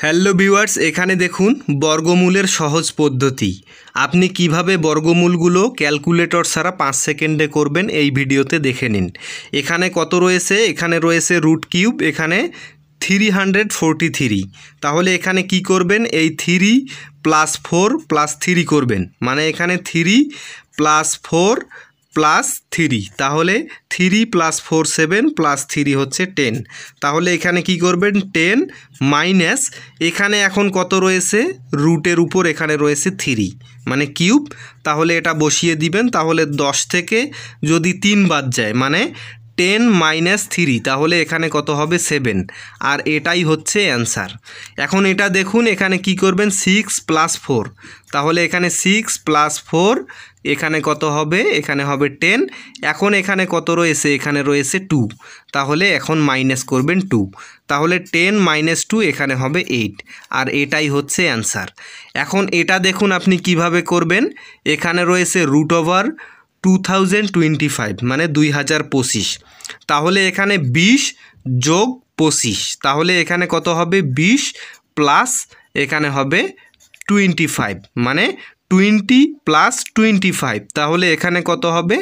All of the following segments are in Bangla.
হ্যালো ভিউয়ার্স, এখানে দেখুন বর্গমূলের সহজ পদ্ধতি। আপনি কিভাবে বর্গমূলগুলো ক্যালকুলেটর ছাড়া 5 সেকেন্ডে করবেন এই ভিডিওতে দেখে নিন। এখানে কত রয়েছে? এখানে রয়েছে রুট কিউব, এখানে 343। তাহলে এখানে কি করবেন? এই 3 + 4 + 3 করবেন, মানে এখানে 3 + 4 + 3, তাহলে 3 + 4 7 + 3 হচ্ছে 10। তাহলে এখানে কি করবেন? 10 মাইনাস এখানে এখন কত রয়েছে? রুটের উপর এখানে রয়েছে 3, মানে কিউব। তাহলে এটা বসিয়ে দিবেন। তাহলে 10 থেকে যদি 3 বাদ যায়, মানে 10 - 3, তাহলে এখানে কত হবে? 7। আর এটাই হচ্ছে অ্যান্সার। এখন এটা দেখুন, এখানে কি করবেন? 6 + 4, তাহলে এখানে 6 + 4 এখানে কত হবে? এখানে হবে 10। এখন এখানে কত রয়েছে? এখানে রয়েছে 2, তাহলে এখন মাইনাস করবেন 2, তাহলে 10 - 2 এখানে হবে 8। আর এটাই হচ্ছে অ্যান্সার। এখন এটা দেখুন আপনি কিভাবে করবেন। এখানে রয়েছে √2025, মানে 2025। তাহলে এখানে 20 + 25, তাহলে এখানে কত হবে? 20 প্লাস এখানে হবে 25, মানে 20 + 25, তাহলে এখানে কত হবে?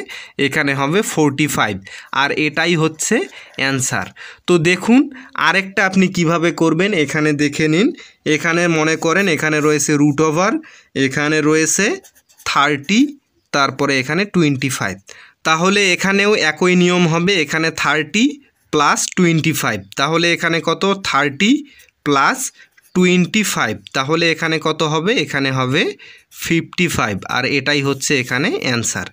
এখানে হবে 45। আর এটাই হচ্ছে অ্যান্সার। তো দেখুন আরেকটা আপনি কিভাবে করবেন, এখানে দেখে নিন। এখানে মনে করেন এখানে রয়েছে √, এখানে রয়েছে 30, তারপরে এখানে 25। তাহলে এখানেও একই নিয়ম হবে। এখানে 30 + 25, তাহলে এখানে কত? 30 + 25, তাহলে এখানে কত হবে? এখানে হবে 55। আর এটাই হচ্ছে এখানে অ্যান্সার।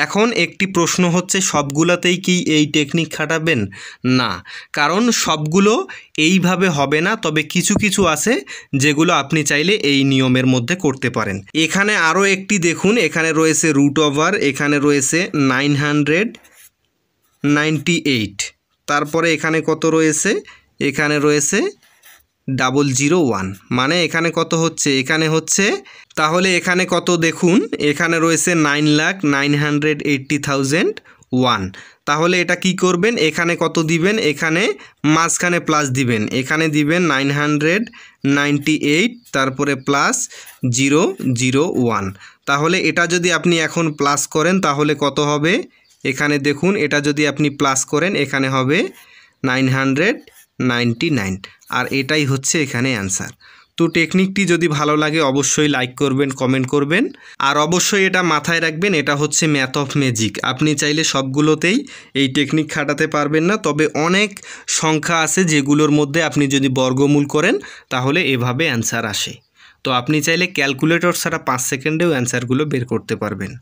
এখন একটি প্রশ্ন হচ্ছে, সবগুলোতেই কি এই টেকনিক খাটাবেন? না, কারণ সবগুলো এইভাবে হবে না, তবে কিছু কিছু আছে যেগুলো আপনি চাইলে এই নিয়মের মধ্যে করতে পারেন। এখানে আরও একটি দেখুন, এখানে রয়েছে √, এখানে রয়েছে 998, তারপরে এখানে কত রয়েছে? এখানে রয়েছে 001, মানে এখানে কত হচ্ছে? এখানে হচ্ছে, তাহলে এখানে কত দেখুন, এখানে রয়েছে 9,980,001। তাহলে এটা কি করবেন? এখানে কত দিবেন? এখানে মাঝখানে প্লাস দিবেন, এখানে দিবেন 998, তারপরে +001। তাহলে এটা যদি আপনি এখন প্লাস করেন তাহলে কত হবে? এখানে দেখুন, এটা যদি আপনি প্লাস করেন এখানে হবে 999। আর এটাই হচ্ছে এখানে অ্যান্সার। তো টেকনিকটি যদি ভালো লাগে অবশ্যই লাইক করবেন, কমেন্ট করবেন। আর অবশ্যই এটা মাথায় রাখবেন, এটা হচ্ছে ম্যাথ অফ ম্যাজিক। আপনি চাইলে সবগুলোতেই এই টেকনিক খাটাতে পারবেন না, তবে অনেক সংখ্যা আছে যেগুলোর মধ্যে আপনি যদি বর্গমূল করেন তাহলে এভাবে অ্যান্সার আসে। তো আপনি চাইলে ক্যালকুলেটর ছাড়া 5 সেকেন্ডেও অ্যান্সারগুলো বের করতে পারবেন।